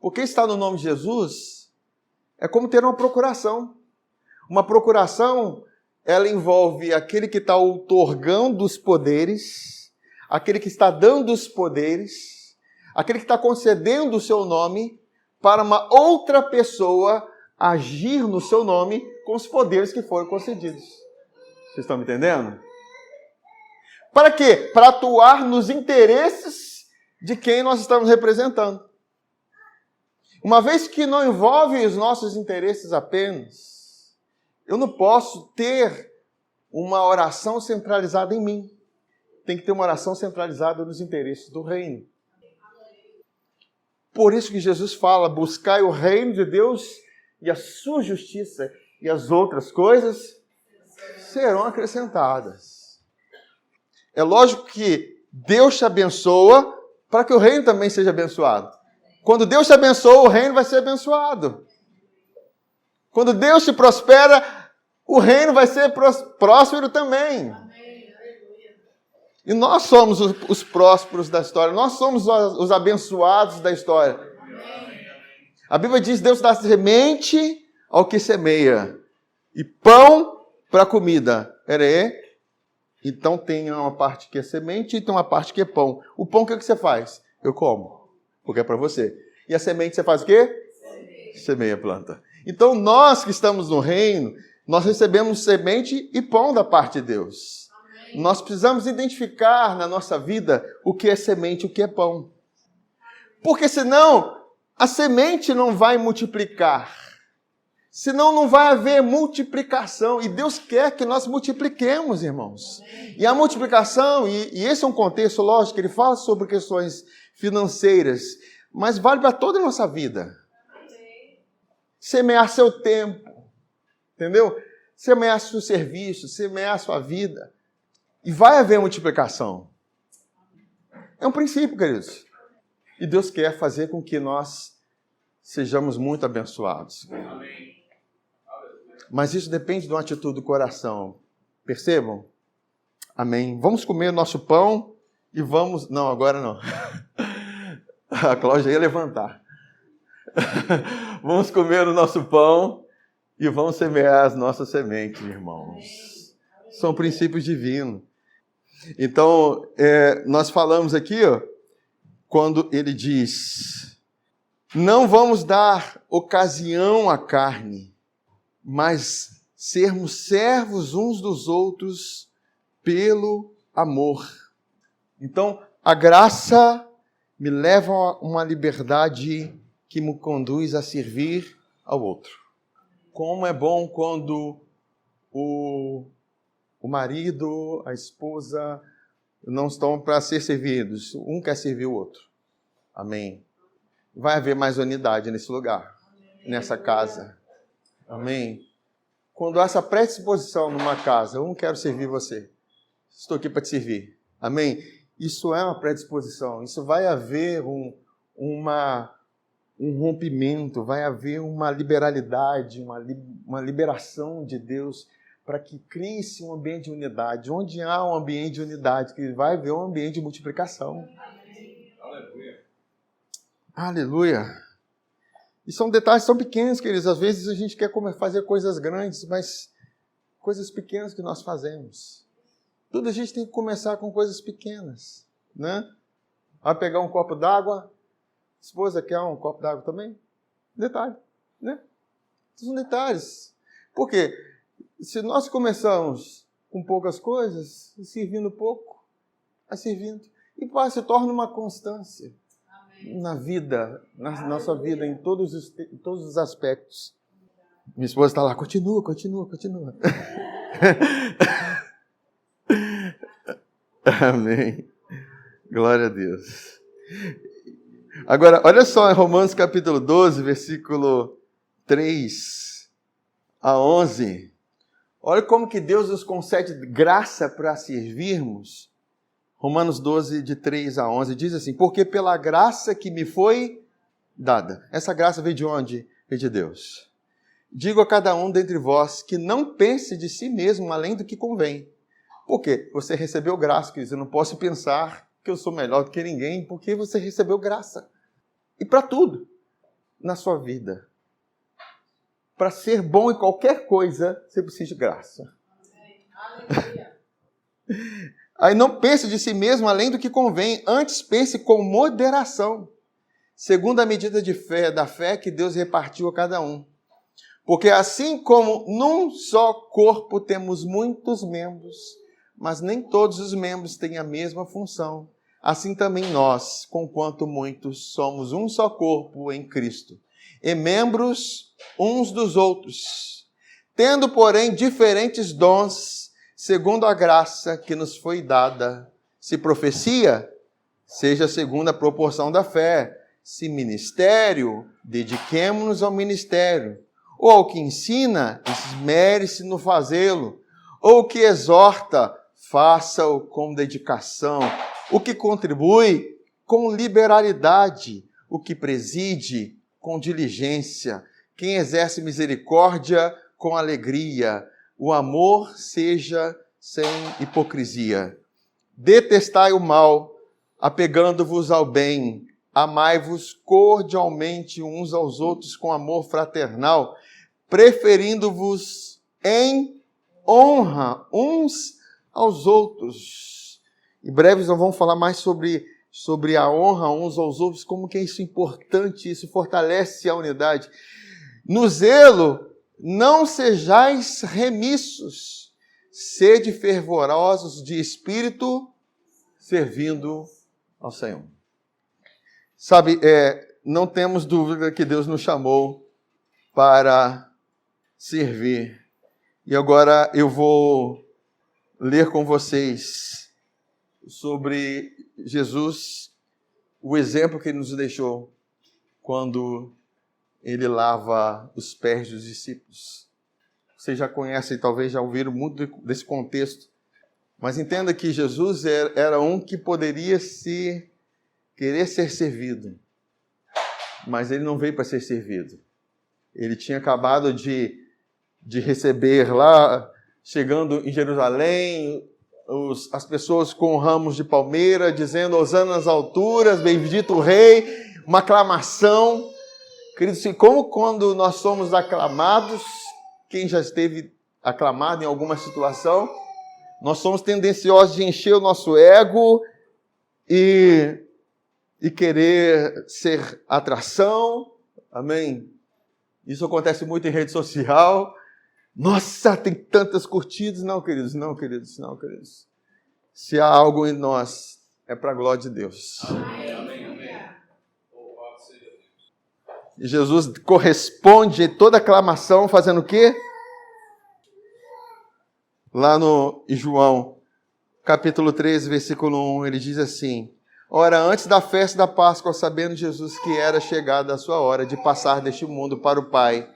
Porque está no nome de Jesus, é como ter uma procuração. Uma procuração, ela envolve aquele que está outorgando os poderes, aquele que está dando os poderes, aquele que está concedendo o seu nome para uma outra pessoa agir no seu nome com os poderes que foram concedidos. Vocês estão me entendendo? Para quê? Para atuar nos interesses de quem nós estamos representando. Uma vez que não envolve os nossos interesses apenas, eu não posso ter uma oração centralizada em mim. Tem que ter uma oração centralizada nos interesses do reino. Por isso que Jesus fala, buscai o reino de Deus e a sua justiça, e as outras coisas serão acrescentadas. É lógico que Deus te abençoa para que o reino também seja abençoado. Quando Deus te abençoa, o reino vai ser abençoado. Quando Deus te prospera, o reino vai ser próspero também. E nós somos os prósperos da história. Nós somos os abençoados da história. A Bíblia diz, Deus dá semente ao que semeia. E pão para comida. Então tem uma parte que é semente e tem uma parte que é pão. O pão, o que você faz? Eu como, porque é para você. E a semente você faz o quê? Semeia a planta. Então nós que estamos no reino, nós recebemos semente e pão da parte de Deus. Amém. Nós precisamos identificar na nossa vida o que é semente e o que é pão. Porque senão a semente não vai multiplicar. Senão não vai haver multiplicação. E Deus quer que nós multipliquemos, irmãos. Amém. E a multiplicação, e esse é um contexto, lógico, ele fala sobre questões financeiras, mas vale para toda a nossa vida. Semear seu tempo, entendeu? Semear seu serviço, semear sua vida. E vai haver multiplicação. É um princípio, queridos. E Deus quer fazer com que nós sejamos muito abençoados. Amém. Mas isso depende de uma atitude do coração. Percebam? Amém. Vamos comer o nosso pão e vamos... Não, agora não. A Cláudia ia levantar. Vamos comer o nosso pão e vamos semear as nossas sementes, irmãos. São princípios divinos. Então, nós falamos aqui, quando ele diz, não vamos dar ocasião à carne, mas sermos servos uns dos outros pelo amor. Então, a graça me leva a uma liberdade que me conduz a servir ao outro. Como é bom quando o marido, a esposa não estão para ser servidos. Um quer servir o outro. Amém. Vai haver mais unidade nesse lugar, nessa casa. Amém. Quando há essa predisposição numa casa, eu não quero servir você. Estou aqui para te servir. Amém. Isso é uma predisposição. Isso vai haver um rompimento, vai haver uma liberalidade, uma liberação de Deus para que crie-se um ambiente de unidade. Onde há um ambiente de unidade, que vai haver um ambiente de multiplicação. Aleluia. Aleluia. E são detalhes tão pequenos, queridos. Às vezes a gente quer fazer coisas grandes, mas coisas pequenas que nós fazemos. Tudo a gente tem que começar com coisas pequenas, né? Vai pegar um copo d'água. Esposa quer um copo d'água também? Detalhe, né? São detalhes. Por quê? Se nós começamos com poucas coisas, servindo pouco, vai servindo. E se torna uma constância. Amém. Na vida, na nossa vida, em todos os aspectos. Minha esposa está lá, continua. Amém. Glória a Deus. Agora, olha só, em Romanos capítulo 12, versículo 3 a 11. Olha como que Deus nos concede graça para servirmos. Romanos 12, de 3 a 11, diz assim: porque pela graça que me foi dada. Essa graça veio de onde? Veio de Deus. Digo a cada um dentre vós que não pense de si mesmo além do que convém. Por quê? Você recebeu graça, queridos. Eu não posso pensar que eu sou melhor do que ninguém, porque você recebeu graça. E para tudo na sua vida. Para ser bom em qualquer coisa, você precisa de graça. Aleluia. Aí não pense de si mesmo além do que convém, antes pense com moderação, segundo a medida da fé que Deus repartiu a cada um. Porque assim como num só corpo temos muitos membros, mas nem todos os membros têm a mesma função, assim também nós, conquanto muitos, somos um só corpo em Cristo, e membros uns dos outros, tendo, porém, diferentes dons, segundo a graça que nos foi dada. Se profecia, seja segundo a proporção da fé. Se ministério, dediquemo-nos ao ministério. Ou ao que ensina, esmere-se no fazê-lo. Ou o que exorta, faça-o com dedicação. O que contribui, com liberalidade. O que preside, com diligência. Quem exerce misericórdia, com alegria. O amor seja sem hipocrisia. Detestai o mal, apegando-vos ao bem. Amai-vos cordialmente uns aos outros com amor fraternal, preferindo-vos em honra uns aos outros. Em breve nós vamos falar mais sobre a honra uns aos outros, como que é isso importante, isso fortalece a unidade. No zelo, não sejais remissos, sede fervorosos de espírito, servindo ao Senhor. Sabe, não temos dúvida que Deus nos chamou para servir. E agora eu vou ler com vocês sobre Jesus, o exemplo que ele nos deixou quando ele lava os pés dos discípulos. Vocês já conhecem, talvez já ouviram muito desse contexto, mas entenda que Jesus era um que poderia querer ser servido, mas ele não veio para ser servido. Ele tinha acabado de receber lá, chegando em Jerusalém, as pessoas com ramos de palmeira, dizendo: Hosana nas alturas, bendito o rei, uma aclamação. Queridos, como quando nós somos aclamados, quem já esteve aclamado em alguma situação, nós somos tendenciosos de encher o nosso ego e querer ser atração. Amém? Isso acontece muito em rede social. Nossa, tem tantas curtidas. Não, queridos. Se há algo em nós, é para a glória de Deus. Amém. E Jesus corresponde a toda aclamação fazendo o quê? Lá em João, capítulo 13, versículo 1, ele diz assim: Ora, antes da festa da Páscoa, sabendo Jesus que era chegada a sua hora de passar deste mundo para o Pai,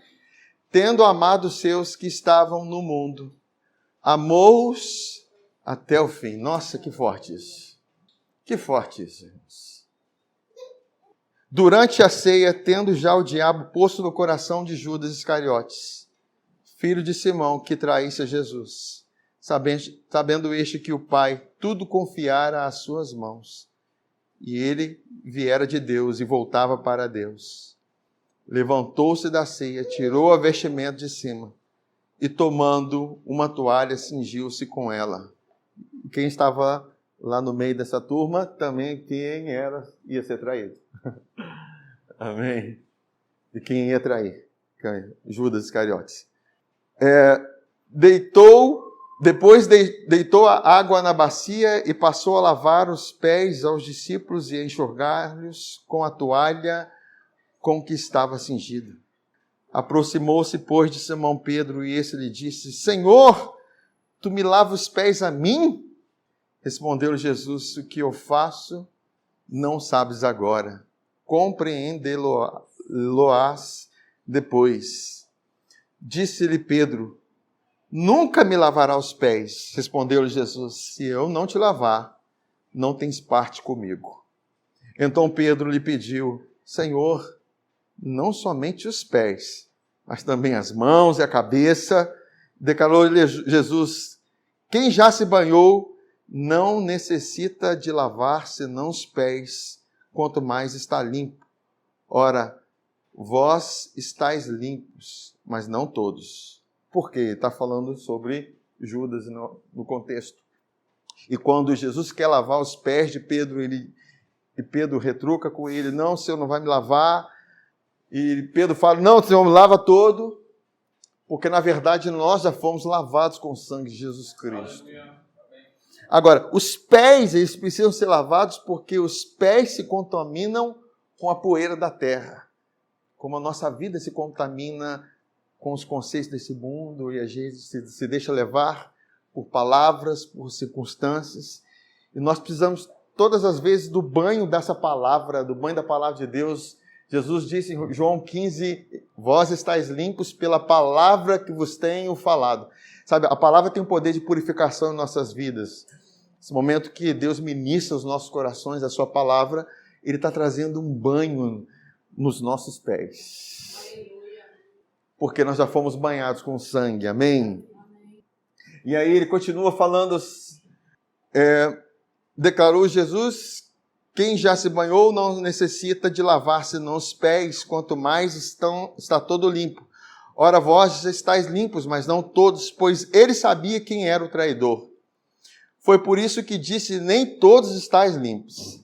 tendo amado os seus que estavam no mundo, amou-os até o fim. Nossa, que forte isso. Que forte isso, irmãos. Durante a ceia, tendo já o diabo posto no coração de Judas Iscariotes, filho de Simão, que traísse a Jesus, sabendo este que o Pai tudo confiara às suas mãos, e ele viera de Deus e voltava para Deus. Levantou-se da ceia, tirou a vestimenta de cima e, tomando uma toalha, cingiu-se com ela. Quem estava lá no meio dessa turma também quem ia ser traído. Amém? E quem ia trair? Judas Iscariotes. Depois deitou a água na bacia e passou a lavar os pés aos discípulos e a enxugar-lhes com a toalha com que estava cingido. Aproximou-se, pois, de Simão Pedro e esse lhe disse: Senhor, tu me lavas os pés a mim? Respondeu-lhe Jesus: o que eu faço não sabes agora, compreendê-lo-ás depois. Disse-lhe Pedro: nunca me lavará os pés. Respondeu-lhe Jesus: se eu não te lavar, não tens parte comigo. Então Pedro lhe pediu: Senhor, não somente os pés, mas também as mãos e a cabeça. Declarou-lhe Jesus: quem já se banhou não necessita de lavar senão os pés, quanto mais está limpo. Ora, vós estáis limpos, mas não todos. Por quê? Está falando sobre Judas no contexto. E quando Jesus quer lavar os pés de Pedro, e Pedro retruca com ele: não, o Senhor não vai me lavar. E Pedro fala: não, o Senhor me lava todo. Porque na verdade nós já fomos lavados com o sangue de Jesus Cristo. Agora, os pés, eles precisam ser lavados porque os pés se contaminam com a poeira da terra. Como a nossa vida se contamina com os conceitos desse mundo e a gente se deixa levar por palavras, por circunstâncias. E nós precisamos todas as vezes do banho dessa palavra, do banho da palavra de Deus. Jesus disse em João 15, vós estáis limpos pela palavra que vos tenho falado. Sabe, a palavra tem um poder de purificação em nossas vidas. Esse momento que Deus ministra os nossos corações, a sua palavra, Ele está trazendo um banho nos nossos pés. Porque nós já fomos banhados com sangue, amém? E aí ele continua falando, declarou Jesus: quem já se banhou não necessita de lavar senão os pés, quanto mais está todo limpo. Ora, vós já estáis limpos, mas não todos, pois ele sabia quem era o traidor. Foi por isso que disse: nem todos estáis limpos.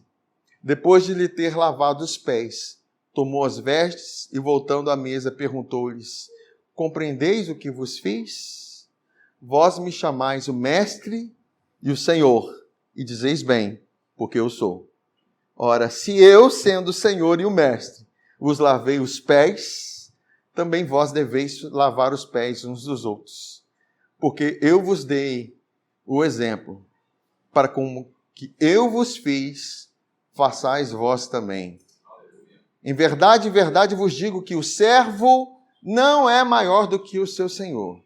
Depois de lhe ter lavado os pés, tomou as vestes e, voltando à mesa, perguntou-lhes: compreendeis o que vos fiz? Vós me chamais o Mestre e o Senhor, e dizeis bem, porque eu sou. Ora, se eu, sendo o Senhor e o Mestre, vos lavei os pés, também vós deveis lavar os pés uns dos outros. Porque eu vos dei o exemplo, para como que eu vos fiz, façais vós também. Em verdade vos digo que o servo não é maior do que o seu senhor,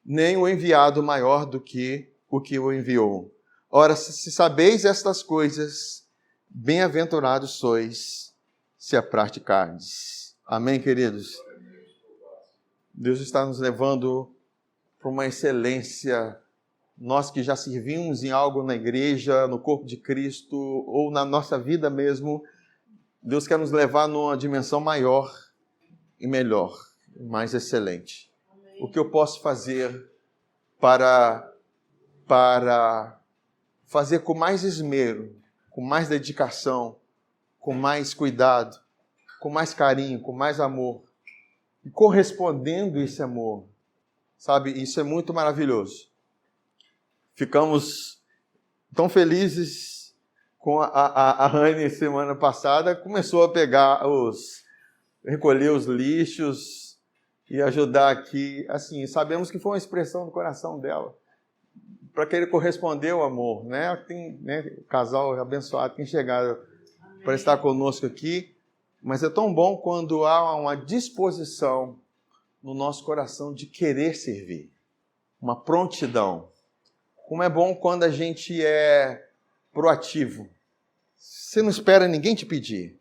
nem o enviado maior do que o o enviou. Ora, se sabeis estas coisas, bem-aventurados sois, se a praticardes. Amém, queridos? Deus está nos levando para uma excelência. Nós que já servimos em algo na igreja, no corpo de Cristo, ou na nossa vida mesmo, Deus quer nos levar numa dimensão maior e melhor, mais excelente. Amém. O que eu posso fazer para fazer com mais esmero, com mais dedicação, com mais cuidado, com mais carinho, com mais amor, e correspondendo esse amor, sabe? Isso é muito maravilhoso. Ficamos tão felizes com a Rani semana passada, começou a recolher os lixos e ajudar aqui. Assim, sabemos que foi uma expressão do coração dela. para querer corresponder ao amor, né? Tem, né, o casal abençoado tem chegado para estar conosco aqui, mas é tão bom quando há uma disposição no nosso coração de querer servir, uma prontidão. Como é bom quando a gente é proativo. Você não espera ninguém te pedir.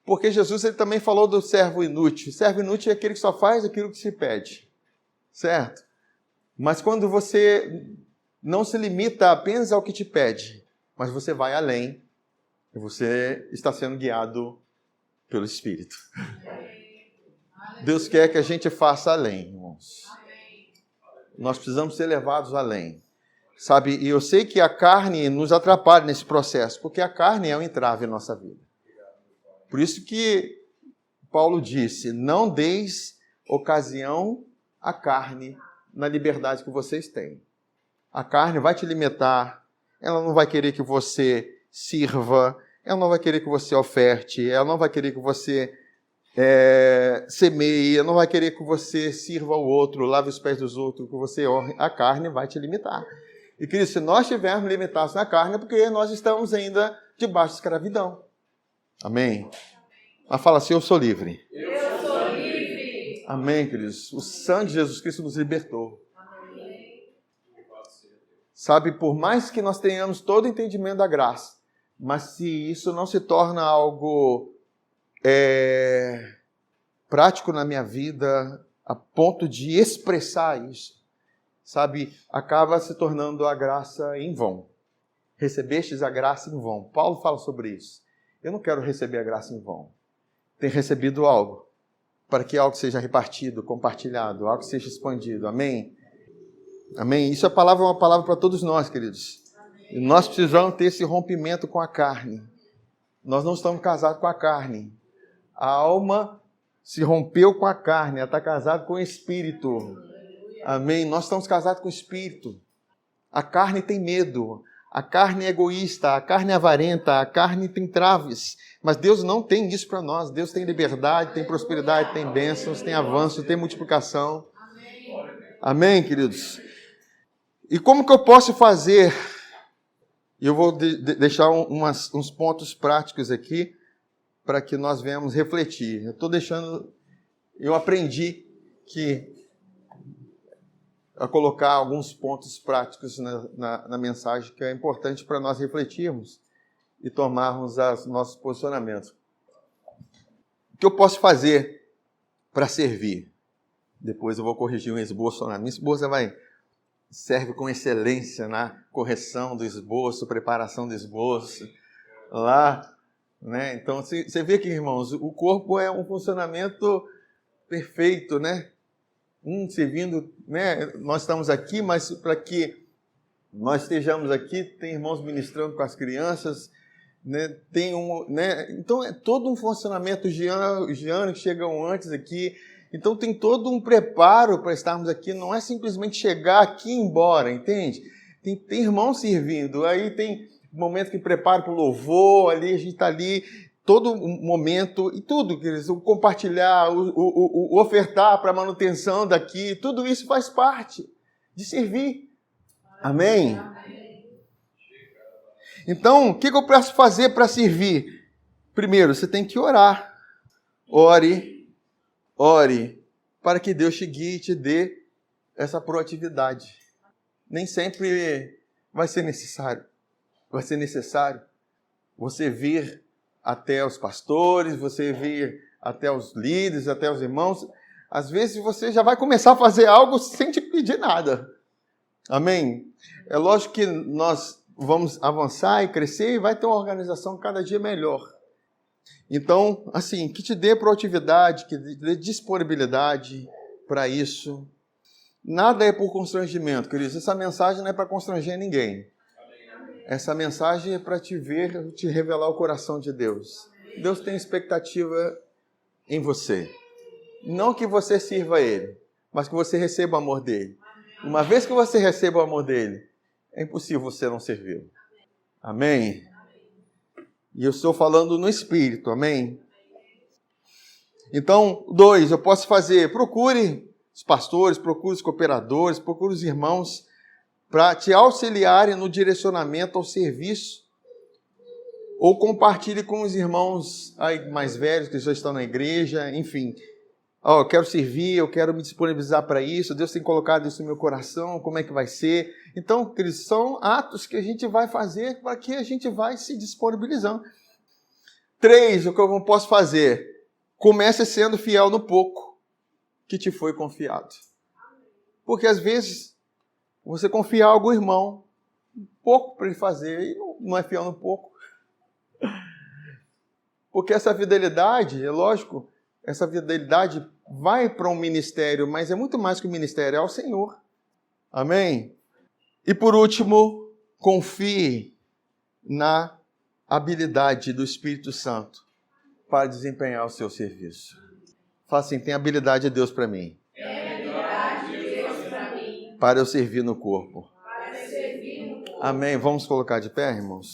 Porque Jesus ele também falou do servo inútil. O servo inútil é aquele que só faz aquilo que se pede. Certo? Mas quando você não se limita apenas ao que te pede, mas você vai além, e você está sendo guiado pelo Espírito. Deus quer que a gente faça além, irmãos. Nós precisamos ser levados além. Sabe, e eu sei que a carne nos atrapalha nesse processo, porque a carne é um entrave em nossa vida. Por isso que Paulo disse, não deis ocasião à carne na liberdade que vocês têm. A carne vai te limitar, ela não vai querer que você sirva, ela não vai querer que você oferte, ela não vai querer que você semeie, ela não vai querer que você sirva ao outro, lave os pés dos outros, que você honre. A carne vai te limitar. E, querido, se nós estivermos limitados na carne, é porque nós estamos ainda debaixo de escravidão. Amém? Mas fala assim, eu sou livre. Eu sou livre. Amém, queridos. O sangue de Jesus Cristo nos libertou. Amém. Sabe, por mais que nós tenhamos todo o entendimento da graça, mas se isso não se torna algo prático na minha vida, a ponto de expressar isso, sabe, acaba se tornando a graça em vão. Recebestes a graça em vão. Paulo fala sobre isso. Eu não quero receber a graça em vão. Tenho recebido algo, para que algo seja repartido, compartilhado, algo seja expandido. Amém? Amém? Isso é uma palavra para todos nós, queridos. E nós precisamos ter esse rompimento com a carne. Nós não estamos casados com a carne. A alma se rompeu com a carne, ela está casada com o Espírito. Amém? Nós estamos casados com o Espírito. A carne tem medo. A carne é egoísta, a carne é avarenta, a carne tem traves. Mas Deus não tem isso para nós. Deus tem liberdade, tem prosperidade, tem bênçãos, tem avanço, tem multiplicação. Amém, queridos? E como que eu posso fazer? Eu vou deixar uns pontos práticos aqui para que nós venhamos refletir. Eu aprendi a colocar alguns pontos práticos na mensagem que é importante para nós refletirmos e tomarmos os nossos posicionamentos. O que eu posso fazer para servir? Depois eu vou corrigir um esboço. Minha esposa serve com excelência na correção do esboço, preparação do esboço. Lá, né? Então, você vê que, irmãos, o corpo é um funcionamento perfeito, né? Servindo, né? Nós estamos aqui, mas para que nós estejamos aqui, tem irmãos ministrando com as crianças, né? Né? Então é todo um funcionamento, Giano que chegam antes aqui, então tem todo um preparo para estarmos aqui, não é simplesmente chegar aqui e ir embora, entende? Tem irmãos servindo, aí tem momento que prepara para o louvor, ali a gente está ali, todo momento, e tudo, o compartilhar, o ofertar para a manutenção daqui, tudo isso faz parte de servir. Amém? Então, o que eu posso fazer para servir? Primeiro, você tem que orar. Ore, para que Deus te guie e te dê essa proatividade. Nem sempre vai ser necessário você vir até os pastores, você vir até os líderes, até os irmãos. Às vezes você já vai começar a fazer algo sem te pedir nada. Amém? É lógico que nós vamos avançar e crescer e vai ter uma organização cada dia melhor. Então, assim, que te dê proatividade, que te dê disponibilidade para isso. Nada é por constrangimento, queridos. Essa mensagem não é para constranger ninguém. Essa mensagem é para te revelar o coração de Deus. Deus tem expectativa em você. Não que você sirva a Ele, mas que você receba o amor dEle. Uma vez que você receba o amor dEle, é impossível você não servi-lo. Amém? E eu estou falando no Espírito, amém? Então, 2, eu posso fazer, procure os pastores, procure os cooperadores, procure os irmãos, para te auxiliarem no direcionamento ao serviço, ou compartilhe com os irmãos aí mais velhos que já estão na igreja, enfim. Eu quero servir, eu quero me disponibilizar para isso, Deus tem colocado isso no meu coração, como é que vai ser? Então, queridos, são atos que a gente vai fazer para que a gente vai se disponibilizando. 3, o que eu posso fazer? Comece sendo fiel no pouco que te foi confiado. Porque às vezes você confia algo ao irmão, pouco para ele fazer, e não é fiel no pouco. Porque essa fidelidade, é lógico, essa fidelidade vai para um ministério, mas é muito mais que o ministério, é ao Senhor. Amém? E por último, confie na habilidade do Espírito Santo para desempenhar o seu serviço. Fala assim, tem habilidade de Deus para mim. Para eu servir no corpo. Amém? Vamos colocar de pé, irmãos?